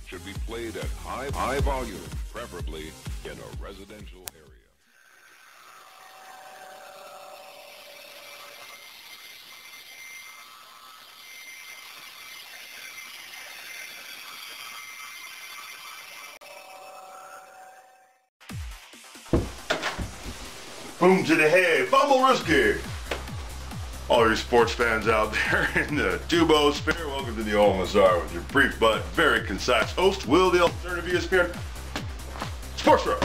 should be played at high volume, preferably in a residential area. Boom to the head, fumble risky. All your sports fans out there in the dubosphere, welcome to the OMSR with your brief but very concise host, Will the Alternative ESPN Sports Row.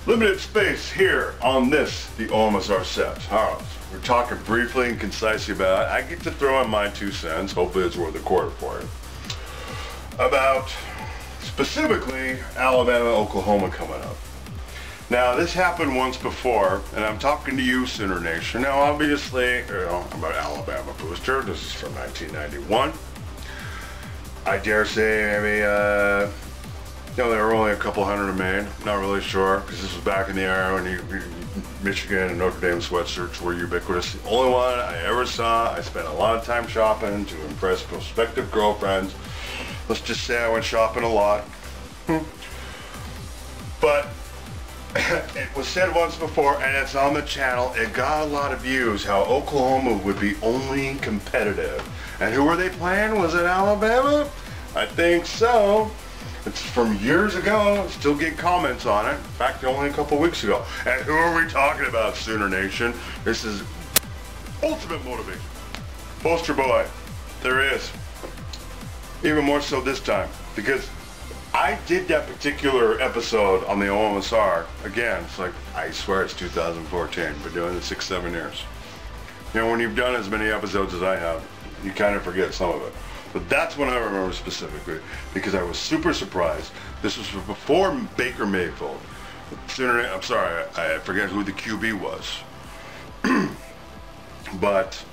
Limited space here on this, the OMSR set. All right, we're talking briefly and concisely about it. I get to throw in my 2 cents, hopefully it's worth a quarter for you, about specifically Alabama, Oklahoma coming up. Now, this happened once before, and I'm talking to you, Sooner Nation. Now, obviously, I'm an Alabama booster. This is from 1991. I dare say maybe, there were only a couple hundred made. Not really sure, because this was back in the era when Michigan and Notre Dame sweatshirts were ubiquitous. The only one I ever saw. I spent a lot of time shopping to impress prospective girlfriends. Let's just say I went shopping a lot. But it was said once before, and it's on the channel, it got a lot of views, how Oklahoma would be only competitive. And who were they playing? Was it Alabama? I think so. It's from years ago. Still get comments on it. In fact, only a couple weeks ago. And who are we talking about, Sooner Nation? This is ultimate motivation. Poster boy. There is. Even more so this time, because I did that particular episode on the OMSR, again, it's like, I swear it's 2014, been doing it 6-7 years. You know, when you've done as many episodes as I have, you kind of forget some of it. But that's when I remember specifically, because I was super surprised. This was before Baker Mayfield. I'm sorry, I forget who the QB was. But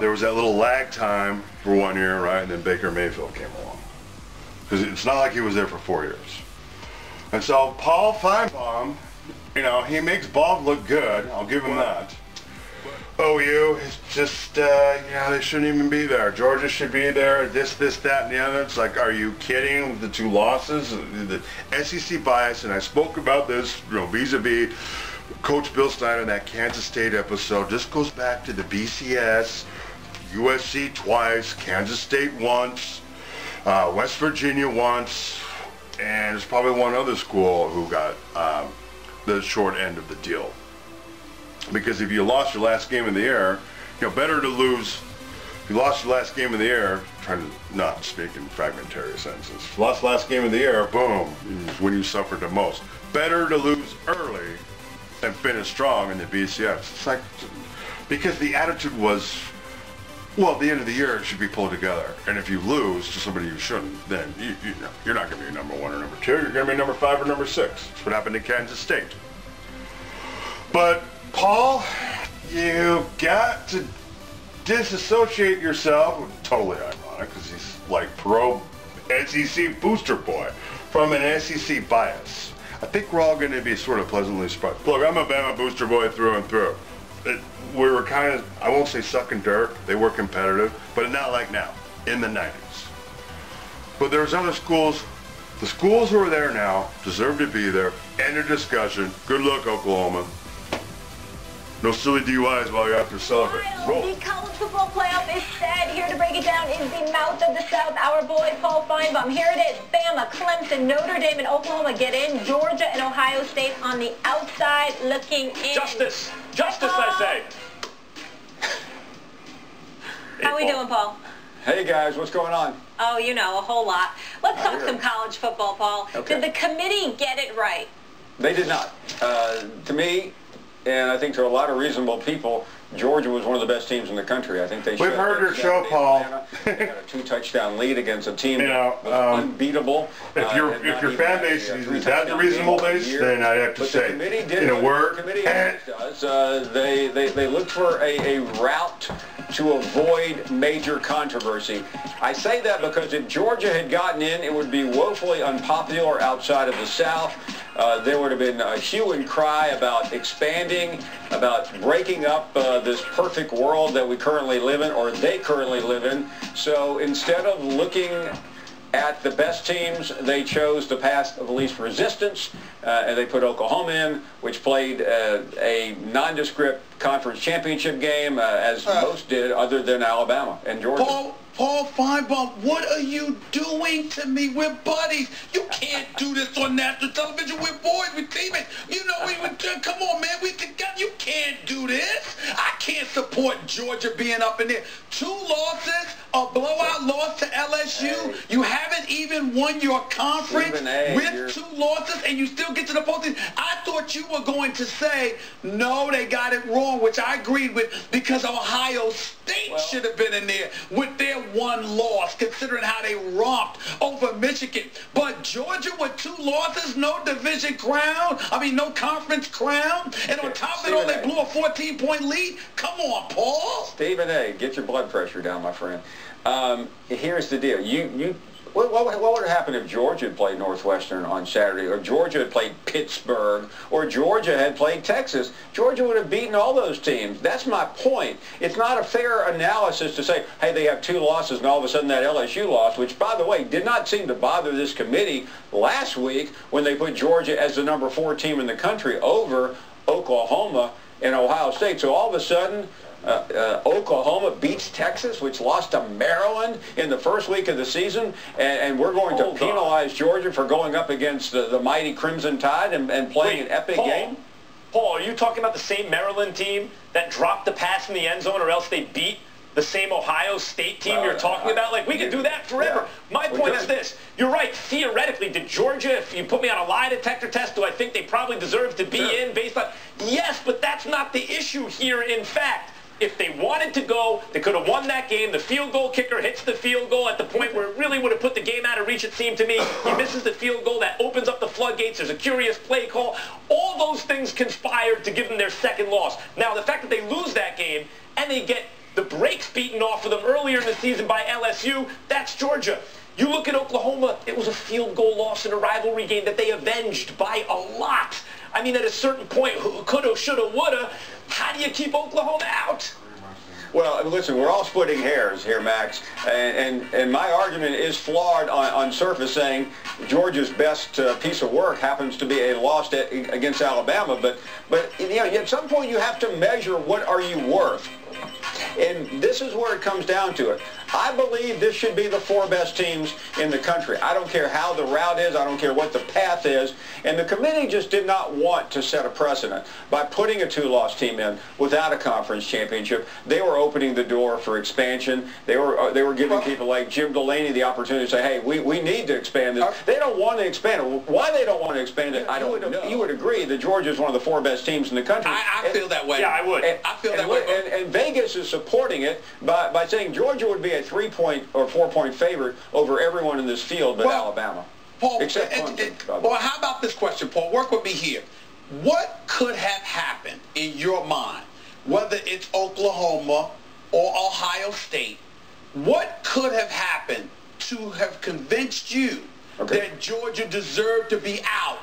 there was that little lag time for 1 year, right, and then Baker Mayfield came along. Because it's not like he was there for 4 years. And so Paul Finebaum, he makes Bob look good. I'll give him that. OU is just, they shouldn't even be there. Georgia should be there. This, that, and the other. It's like, are you kidding? With the 2 losses, the SEC bias, and I spoke about this, vis-a-vis Coach Bill Snyder in that Kansas State episode. This goes back to the BCS, USC twice, Kansas State once. West Virginia once, and there's probably one other school who got the short end of the deal. Because if you lost your last game of the year, better to lose. If you lost your last game of the year, trying to not speak in fragmentary sentences. If you lost the last game of the year, boom, is when you suffered the most. Better to lose early than finish strong in the BCS. It's like, because the attitude was, well, at the end of the year, it should be pulled together. And if you lose to somebody you shouldn't, then you're not going to be number 1 or number 2. You're going to be number 5 or number 6. That's what happened in Kansas State. But, Paul, you've got to disassociate yourself, totally ironic, because he's like pro SEC booster boy, from an SEC bias. I think we're all going to be sort of pleasantly surprised. Look, I'm a Bama booster boy through and through. We were kind of, I won't say sucking dirt, they were competitive, but not like now, in the 90s. But there's other schools, the schools who are there now deserve to be there. End of discussion. Good luck, Oklahoma. No silly DUIs while you're out there celebrating. The college football playoff is set. Here to break it down is the mouth of the South, our boy Paul Finebaum. Here it is. Bama, Clemson, Notre Dame, and Oklahoma get in. Georgia and Ohio State on the outside looking in. Justice, I say. How we doing, Paul? Hey guys, what's going on? Oh, a whole lot. Let's talk some college football, Paul. Okay. Did the committee get it right? They did not. To me, and I think to a lot of reasonable people, Georgia was one of the best teams in the country. I think they We've heard your show, Paul. They had a 2-touchdown lead against a team that was unbeatable. If your fan base is that the reasonable base, then I have to say, in a word, the committee does. They looked for a route to avoid major controversy. I say that because if Georgia had gotten in, it would be woefully unpopular outside of the South. There would have been a hue and cry about expanding, about breaking up this perfect world that we currently live in, or they currently live in. So instead of looking at the best teams, they chose the path of least resistance, and they put Oklahoma in, which played a nondescript conference championship game, as most did, other than Alabama and Georgia. Paul Finebaum, what are you doing to me? We're buddies. You can't do this on national television. We're boys. We're teammates. You know, come on, man. We together. You can't do this. I can't support Georgia being up in there. 2 losses, a blowout loss to LSU. You haven't even won your conference with 2 losses, and you still get to the postseason. I thought you were going to say, no, they got it wrong, which I agreed with, because Ohio State should have been in there with their 1 loss, considering how they romped over Michigan. But Georgia with 2 losses, no division crown, no conference crown, and on top of it all, they blew a 14-point lead. Come on, Paul. Stephen A., get your blood pressure down, my friend. Here's the deal. What would have happened if Georgia had played Northwestern on Saturday, or Georgia had played Pittsburgh, or Georgia had played Texas? Georgia would have beaten all those teams. That's my point. It's not a fair analysis to say, hey, they have 2 losses, and all of a sudden that LSU loss, which, by the way, did not seem to bother this committee last week when they put Georgia as the number 4 team in the country over Oklahoma and Ohio State. So all of a sudden, Oklahoma beats Texas, which lost to Maryland in the first week of the season, and we're going to penalize Georgia for going up against the mighty Crimson Tide and playing an epic game? Paul, are you talking about the same Maryland team that dropped the pass in the end zone, or else they beat the same Ohio State team you're talking about? Like, we could do that forever. Yeah, my point is this. You're right. Theoretically, did Georgia, if you put me on a lie detector test, do I think they probably deserve to be in based on... Yes, but that's not the issue here, in fact. If they wanted to go, they could have won that game. The field goal kicker hits the field goal at the point where it really would have put the game out of reach, it seemed to me. He misses the field goal. That opens up the floodgates. There's a curious play call. All those things conspired to give them their 2nd loss. Now, the fact that they lose that game and they get the brakes beaten off of them earlier in the season by LSU, that's Georgia. You look at Oklahoma, it was a field goal loss in a rivalry game that they avenged by a lot. At a certain point, coulda, shoulda, woulda. How do you keep Oklahoma out? Well, listen, we're all splitting hairs here, Max, and my argument is flawed on surface, saying Georgia's best piece of work happens to be a loss against Alabama, but at some point you have to measure what are you worth. And this is where it comes down to it. I believe this should be the 4 best teams in the country. I don't care how the route is. I don't care what the path is. And the committee just did not want to set a precedent by putting a 2-loss team in without a conference championship. They were opening the door for expansion. They were giving people like Jim Delaney the opportunity to say, hey, we need to expand this. They don't want to expand it. Why they don't want to expand it, I don't know. You would agree that Georgia is one of the 4 best teams in the country. I feel that way. Yeah, I would. I feel that way. And Vegas is supporting it by saying Georgia would be a 3-point or 4-point favorite over everyone in this field but Alabama. Paul, except Clemson. Well, how about this question, Paul? Work with me here. What could have happened in your mind, whether it's Oklahoma or Ohio State, what could have happened to have convinced you that Georgia deserved to be out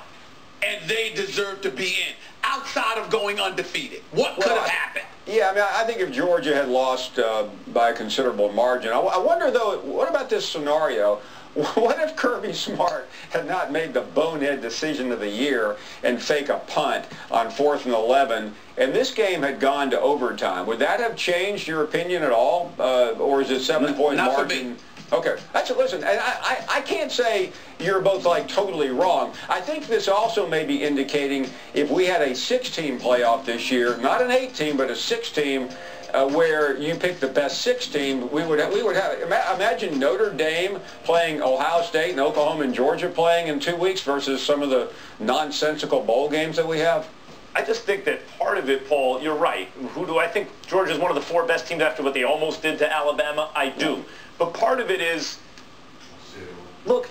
and they deserved to be in, outside of going undefeated? What could have happened? Yeah, I think if Georgia had lost by a considerable margin, I wonder, though, what about this scenario? What if Kirby Smart had not made the bonehead decision of the year and fake a punt on 4th and 11, and this game had gone to overtime? Would that have changed your opinion at all? Or is it 7-point margin? Not for me. Okay, listen, I can't say you're both totally wrong. I think this also may be indicating if we had a 6-team playoff this year, not an 8-team, but a 6-team, where you pick the best 6 team, we would have, imagine Notre Dame playing Ohio State and Oklahoma and Georgia playing in 2 weeks versus some of the nonsensical bowl games that we have. I just think that part of it, Paul, you're right. Who do I think? Georgia's one of the 4 best teams after what they almost did to Alabama? I do. Yeah. But part of it is, look,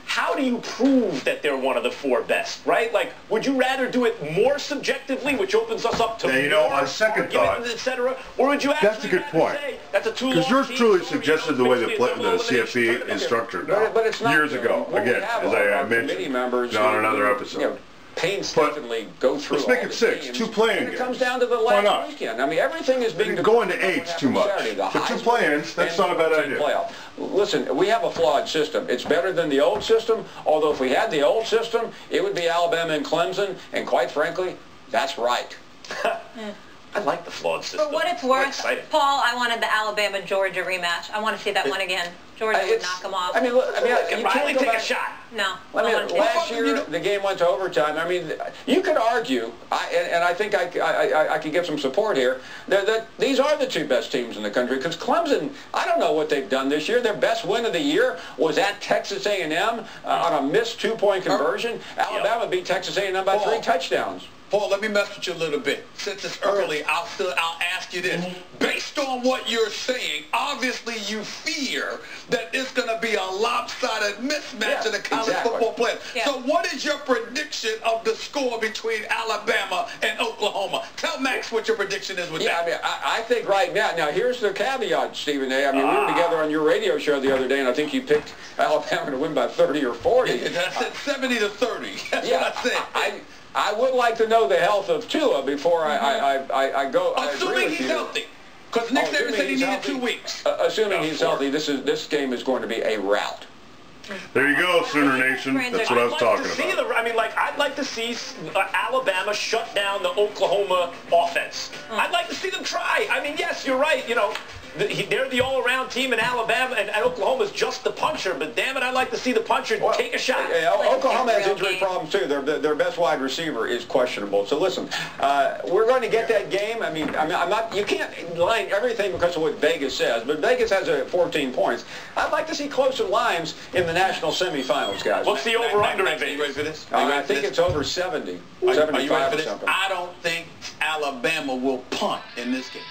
how do you prove that they're one of the 4 best, right? Like, would you rather do it more subjectively, which opens us up to more on second thought, et cetera, or would you actually that's a good point. Say that's a 2-loss because yours team, truly suggested the way the CFP is structured now, but it's not, years ago, again, as I mentioned on another episode. painstakingly go through let's make all it the 6, games. 2 play-in It games. comes down to the Why last not? weekend. I mean, everything is being Go into determined 8's too much. Saturday, the The 2 Heisman play-ins, that's and not a bad the idea. playoff. Listen, we have a flawed system. It's better than the old system, although if we had the old system, it would be Alabama and Clemson, and quite frankly, that's right. I like the flawed system. For what it's We're worth, excited. Paul, I wanted the Alabama-Georgia rematch. I want to see that one again. Georgia would knock them off. I mean, look, you Can Riley can't go take a back. shot? No. I mean, I want to. last year the game went to overtime. I mean, you could argue, and I think I could give some support here, that these are the 2 best teams in the country. Because Clemson, I don't know what they've done this year. Their best win of the year was at Texas A&M on a missed 2-point conversion. Alabama beat Texas A&M by 3 touchdowns. Paul, let me mess with you a little bit. Since it's early, I'll ask you this. Based on what you're saying, obviously you fear that it's going to be a lopsided mismatch in the college football playoff. Yeah. So what is your prediction of the score between Alabama and Oklahoma? Tell Max what your prediction is with that. I mean, I think right now, here's the caveat, Stephen A. I mean, we were together on your radio show the other day, and I think you picked Alabama to win by 30 or 40. Yeah, I said 70 to 30. That's what I said. I would like to know the health of Tua before I go. Assuming he's healthy. Because Nick Saban said he needed 2 weeks. Assuming he's healthy, this game is going to be a rout. There you go, Sooner Nation. That's what I was talking about. I'd like to see Alabama shut down the Oklahoma offense. I'd like to see them try. I mean, yes, you're right. You know, they're the all-around team in Alabama, and Oklahoma's just the puncher. But damn it, I'd like to see the puncher take a shot. Yeah, Oklahoma has injury problems too. Their best wide receiver is questionable. So listen, we're going to get that game. I mean, I'm not. You can't line everything because of what Vegas says, but Vegas has 14 points. I'd like to see closer lines in the national semifinals, guys. What's the over/under in Vegas? You ready for this? I think it's over 70, Are you 75 ready for or this? something. I don't think Alabama will punt in this game.